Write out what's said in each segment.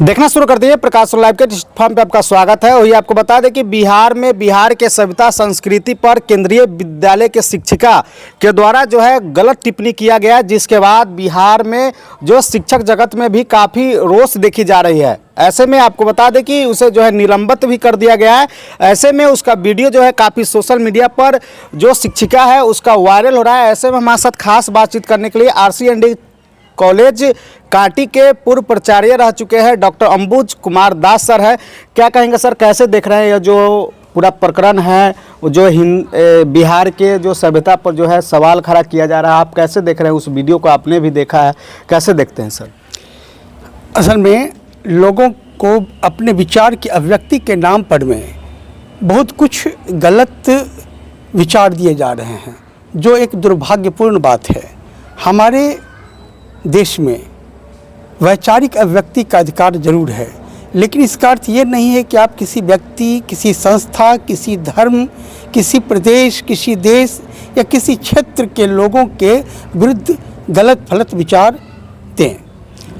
देखना शुरू कर दिए प्रकाश लाइव के प्लेटफॉर्म पे आपका स्वागत है। वही आपको बता दें कि बिहार में बिहार के सभ्यता संस्कृति पर केंद्रीय विद्यालय के शिक्षिका के द्वारा जो है गलत टिप्पणी किया गया, जिसके बाद बिहार में जो शिक्षक जगत में भी काफ़ी रोष देखी जा रही है। ऐसे में आपको बता दें कि उसे जो है निलंबित भी कर दिया गया है। ऐसे में उसका वीडियो जो है काफ़ी सोशल मीडिया पर जो शिक्षिका है उसका वायरल हो रहा है। ऐसे में हमारे साथ खास बातचीत करने के लिए RCND कॉलेज काटी के पूर्व प्राचार्य रह चुके हैं डॉक्टर अंबुज कुमार दास सर है। क्या कहेंगे सर, कैसे देख रहे हैं यह जो पूरा प्रकरण है, जो बिहार के जो सभ्यता पर जो है सवाल खड़ा किया जा रहा है, आप कैसे देख रहे हैं? उस वीडियो को आपने भी देखा है, कैसे देखते हैं सर? असल में लोगों को अपने विचार की अभिव्यक्ति के नाम पर में बहुत कुछ गलत विचार दिए जा रहे हैं, जो एक दुर्भाग्यपूर्ण बात है। हमारे देश में वैचारिक अभिव्यक्ति का अधिकार जरूर है, लेकिन इसका अर्थ ये नहीं है कि आप किसी व्यक्ति, किसी संस्था, किसी धर्म, किसी प्रदेश, किसी देश या किसी क्षेत्र के लोगों के विरुद्ध गलत फलत विचार दें।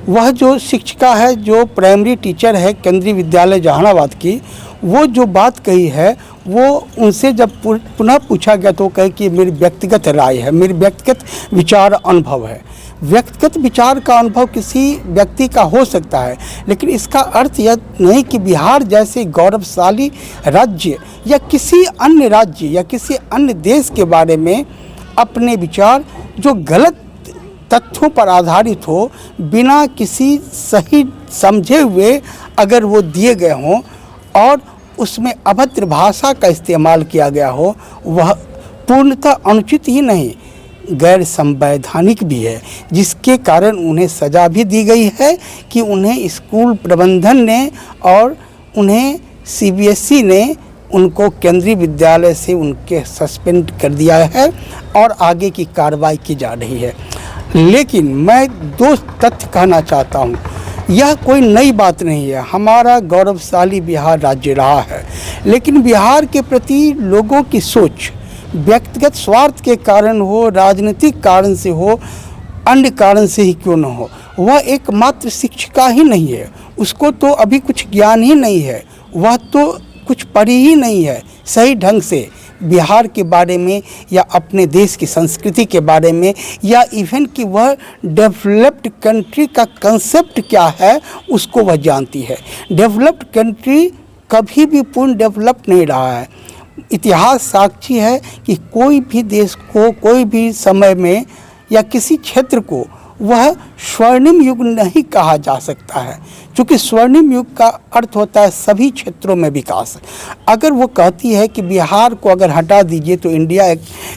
वह जो शिक्षिका है, जो प्राइमरी टीचर है केंद्रीय विद्यालय जहानाबाद की, वो जो बात कही है वो उनसे जब पुनः पूछा गया तो कहे कि मेरी व्यक्तिगत राय है, मेरी व्यक्तिगत विचार अनुभव है। व्यक्तिगत विचार का अनुभव किसी व्यक्ति का हो सकता है, लेकिन इसका अर्थ यह नहीं कि बिहार जैसे गौरवशाली राज्य या किसी अन्य राज्य या किसी अन्य देश के बारे में अपने विचार जो गलत तथ्यों पर आधारित हो, बिना किसी सही समझे हुए अगर वो दिए गए हों और उसमें अभद्र भाषा का इस्तेमाल किया गया हो, वह पूर्णतः अनुचित ही नहीं, गैर संवैधानिक भी है, जिसके कारण उन्हें सज़ा भी दी गई है कि उन्हें स्कूल प्रबंधन ने और उन्हें CBSE ने उनको केंद्रीय विद्यालय से उनके सस्पेंड कर दिया है और आगे की कार्रवाई की जा रही है। लेकिन मैं दो तथ्य कहना चाहता हूँ। यह कोई नई बात नहीं है, हमारा गौरवशाली बिहार राज्य रहा है, लेकिन बिहार के प्रति लोगों की सोच व्यक्तिगत स्वार्थ के कारण हो, राजनीतिक कारण से हो, अन्य कारण से ही क्यों न हो, वह एकमात्र शिक्षिका ही नहीं है, उसको तो अभी कुछ ज्ञान ही नहीं है, वह तो कुछ पढ़ी ही नहीं है सही ढंग से बिहार के बारे में या अपने देश की संस्कृति के बारे में, या इवन कि वह डेवलप्ड कंट्री का कंसेप्ट क्या है उसको वह जानती है। डेवलप्ड कंट्री कभी भी पूर्ण डेवलप नहीं रहा है। इतिहास साक्षी है कि कोई भी देश को कोई भी समय में या किसी क्षेत्र को वह स्वर्णिम युग नहीं कहा जा सकता है, क्योंकि स्वर्णिम युग का अर्थ होता है सभी क्षेत्रों में विकास। अगर वो कहती है कि बिहार को अगर हटा दीजिए तो India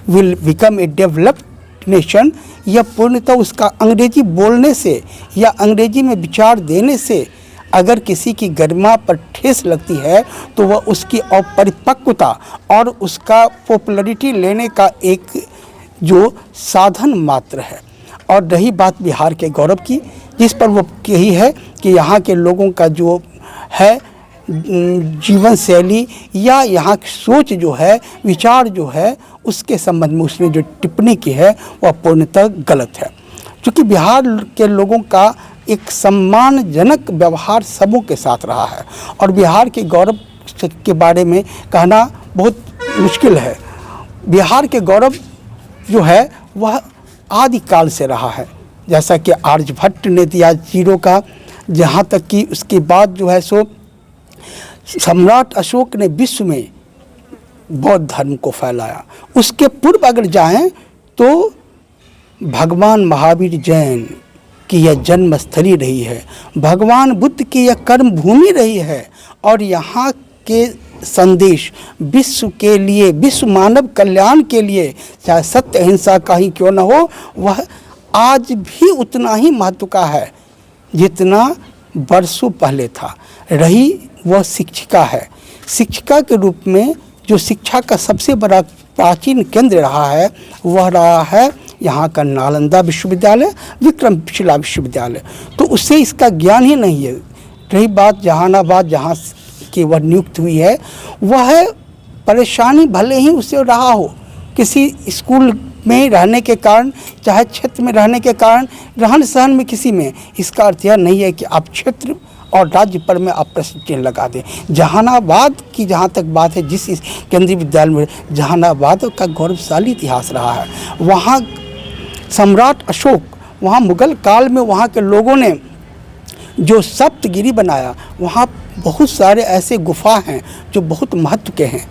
will become a developed nation, यह पूर्णतः उसका अंग्रेजी बोलने से या अंग्रेजी में विचार देने से अगर किसी की गरिमा पर ठेस लगती है तो वह उसकी अपरिपक्वता और उसका पॉपुलैरिटी लेने का एक जो साधन मात्र है। और रही बात बिहार के गौरव की, जिस पर वो यही है कि यहाँ के लोगों का जो है जीवन शैली या यहाँ की सोच जो है, विचार जो है, उसके संबंध में उसने जो टिप्पणी की है वह पूर्णतः गलत है। क्योंकि बिहार के लोगों का एक सम्मानजनक व्यवहार सबों के साथ रहा है और बिहार के गौरव के बारे में कहना बहुत मुश्किल है। बिहार के गौरव जो है वह आदिकाल से रहा है, जैसा कि आर्यभट्ट ने दिया जीरो का, जहाँ तक कि उसके बाद जो है सो सम्राट अशोक ने विश्व में बौद्ध धर्म को फैलाया। उसके पूर्व अगर जाएं तो भगवान महावीर जैन की यह जन्मस्थली रही है, भगवान बुद्ध की यह कर्म भूमि रही है और यहाँ के संदेश विश्व के लिए, विश्व मानव कल्याण के लिए, चाहे सत्य अहिंसा का ही क्यों न हो, वह आज भी उतना ही महत्व का है जितना वर्षों पहले था। रही वह शिक्षिका है, शिक्षिका के रूप में जो शिक्षा का सबसे बड़ा प्राचीन केंद्र रहा है वह रहा है यहाँ का नालंदा विश्वविद्यालय, विक्रमशिला विश्वविद्यालय, तो उससे इसका ज्ञान ही नहीं है। रही बात जहानाबाद जहाँ की वह नियुक्त हुई है, वह परेशानी भले ही उसे रहा हो किसी स्कूल में रहने के कारण, चाहे क्षेत्र में रहने के कारण, रहन सहन में किसी में, इसका अर्थ यह नहीं है कि आप क्षेत्र और राज्य पर में आप प्रश्न चिन्ह लगा दें। जहानाबाद की जहाँ तक बात है, जिस इस केंद्रीय विद्यालय में, जहानाबाद का गौरवशाली इतिहास रहा है। वहाँ सम्राट अशोक, वहाँ मुगल काल में वहाँ के लोगों ने जो सप्तगिरी बनाया, वहाँ बहुत सारे ऐसे गुफा हैं जो बहुत महत्व के हैं।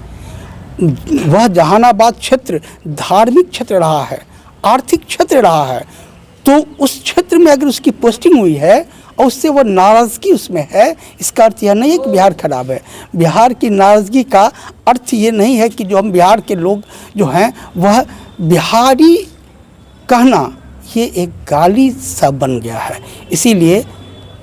वह जहानाबाद क्षेत्र धार्मिक क्षेत्र रहा है, आर्थिक क्षेत्र रहा है। तो उस क्षेत्र में अगर उसकी पोस्टिंग हुई है और उससे वह नाराज़गी उसमें है, इसका अर्थ यह नहीं है कि बिहार खराब है। बिहार की नाराज़गी का अर्थ ये नहीं है कि जो हम बिहार के लोग जो हैं वह बिहारी कहना ये एक गाली सा बन गया है। इसीलिए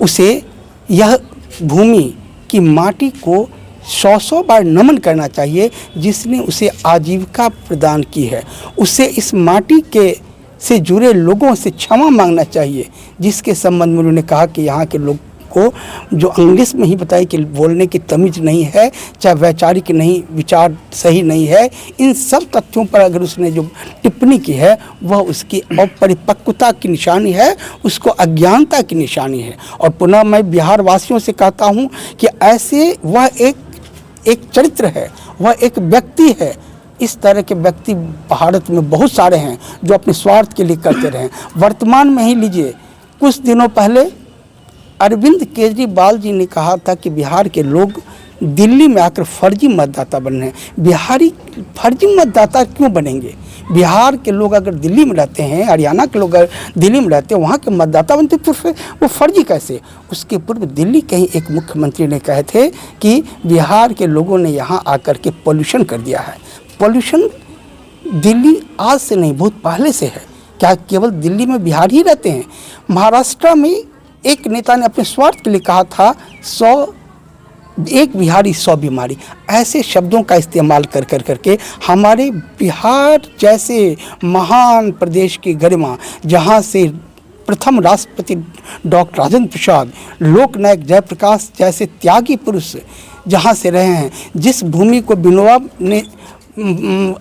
उसे यह भूमि की माटी को 100 बार नमन करना चाहिए जिसने उसे आजीविका प्रदान की है। उसे इस माटी के से जुड़े लोगों से क्षमा मांगना चाहिए, जिसके संबंध में उन्होंने कहा कि यहाँ के लोग को जो इंग्लिश में ही बताई कि बोलने की तमीज़ नहीं है, चाहे वैचारिक नहीं, विचार सही नहीं है। इन सब तथ्यों पर अगर उसने जो टिप्पणी की है वह उसकी अपरिपक्वता की निशानी है, उसको अज्ञानता की निशानी है। और पुनः मैं बिहार वासियों से कहता हूँ कि ऐसे वह एक चरित्र है, वह एक व्यक्ति है। इस तरह के व्यक्ति भारत में बहुत सारे हैं जो अपने स्वार्थ के लिए करते रहे। वर्तमान में ही लीजिए, कुछ दिनों पहले अरविंद केजरीवाल जी ने कहा था कि बिहार के लोग दिल्ली में आकर फर्जी मतदाता बन रहे हैं। बिहारी फर्जी मतदाता क्यों बनेंगे? बिहार के लोग अगर दिल्ली में रहते हैं, हरियाणा के लोग अगर दिल्ली में रहते हैं, वहाँ के मतदाता बनते, तो फिर वो फर्जी कैसे? उसके पूर्व दिल्ली के ही एक मुख्यमंत्री ने कहे थे कि बिहार के लोगों ने यहाँ आकर के पॉल्यूशन कर दिया है। पॉल्यूशन दिल्ली आज से नहीं, बहुत पहले से है। क्या केवल दिल्ली में बिहार ही रहते हैं? महाराष्ट्र में एक नेता ने अपने स्वार्थ के लिए कहा था 1 बिहारी 100 बीमारी। ऐसे शब्दों का इस्तेमाल कर करके हमारे बिहार जैसे महान प्रदेश की गरिमा, जहाँ से प्रथम राष्ट्रपति डॉक्टर राजेंद्र प्रसाद, लोकनायक जयप्रकाश जैसे त्यागी पुरुष जहाँ से रहे हैं, जिस भूमि को विनोबा ने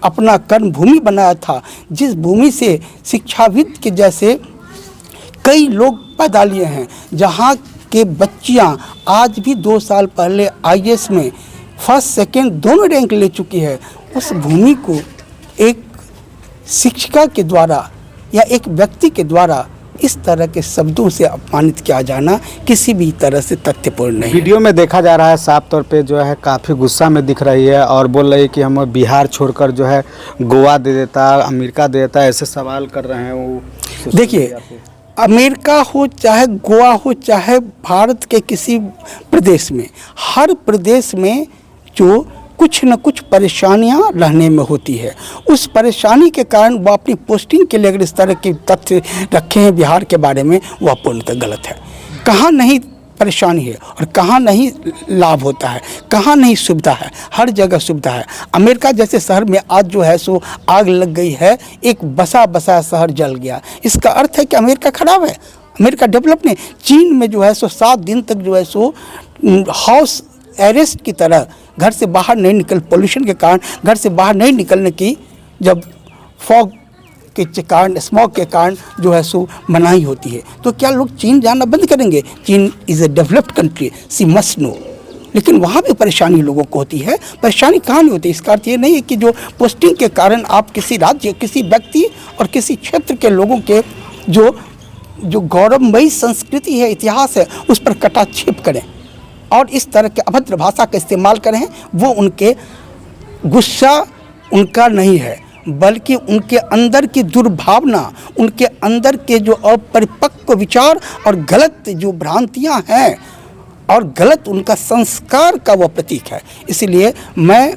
अपना कर्म भूमि बनाया था, जिस भूमि से शिक्षाविद के जैसे कई लोग पैदा लिए हैं, जहाँ के बच्चियाँ आज भी 2 साल पहले IAS में फर्स्ट सेकंड दोनों रैंक ले चुकी है, उस भूमि को एक शिक्षिका के द्वारा या एक व्यक्ति के द्वारा इस तरह के शब्दों से अपमानित किया जाना किसी भी तरह से तथ्यपूर्ण नहीं। वीडियो में देखा जा रहा है साफ तौर पे जो है काफ़ी गुस्सा में दिख रही है और बोल रही है कि हम बिहार छोड़कर जो है गोवा दे देता, अमेरिका दे देता, ऐसे सवाल कर रहे हैं वो। देखिए, अमेरिका हो चाहे गोवा हो चाहे भारत के किसी प्रदेश में, हर प्रदेश में जो कुछ न कुछ परेशानियां रहने में होती है। उस परेशानी के कारण वह अपनी पोस्टिंग के लिए अगर इस तरह के तथ्य रखे हैं बिहार के बारे में, वह पूर्णतः गलत है। कहाँ नहीं परेशानी है और कहाँ नहीं लाभ होता है, कहाँ नहीं सुविधा है, हर जगह सुविधा है। अमेरिका जैसे शहर में आज जो है सो आग लग गई है, एक बसा बसा शहर जल गया। इसका अर्थ है कि अमेरिका खराब है, अमेरिका डेवलप नहीं। चीन में जो है सो 7 दिन तक जो है सो हाउस अरेस्ट की तरह घर से बाहर नहीं निकल, पोल्यूशन के कारण घर से बाहर नहीं निकलने की, जब फॉग के कारण, स्मॉग के कारण जो है सो मनाही होती है, तो क्या लोग चीन जाना बंद करेंगे? चीन is a developed country, she must know. लेकिन वहाँ भी परेशानी लोगों को होती है। परेशानी कहाँ नहीं होती? इसका अर्थ ये नहीं है कि जो पोस्टिंग के कारण आप किसी राज्य, किसी व्यक्ति और किसी क्षेत्र के लोगों के जो गौरवमयी संस्कृति है, इतिहास है, उस पर कटाक्षेप करें और इस तरह के अभद्र भाषा का इस्तेमाल करें। वो उनके गुस्सा उनका नहीं है, बल्कि उनके अंदर की दुर्भावना, उनके अंदर के जो अपरिपक्व विचार और गलत जो भ्रांतियां हैं और गलत उनका संस्कार का वह प्रतीक है। इसलिए मैं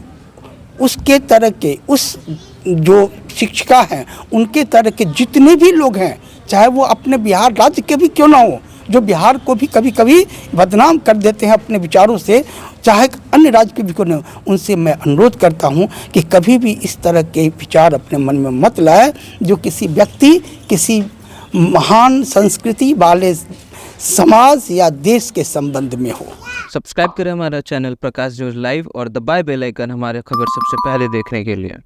उसके तरह के, उस जो शिक्षिका हैं, उनके तरह के जितने भी लोग हैं, चाहे वो अपने बिहार राज्य के भी क्यों ना हो, जो बिहार को भी कभी कभी बदनाम कर देते हैं अपने विचारों से, चाहे अन्य राज्य के भी क्यों ना हो, उनसे मैं अनुरोध करता हूं कि कभी भी इस तरह के विचार अपने मन में मत लाए जो किसी व्यक्ति, किसी महान संस्कृति वाले समाज या देश के संबंध में हो। सब्सक्राइब करें हमारा चैनल प्रकाश न्यूज़ लाइव और दबाए बेल आइकन हमारे खबर सबसे पहले देखने के लिए।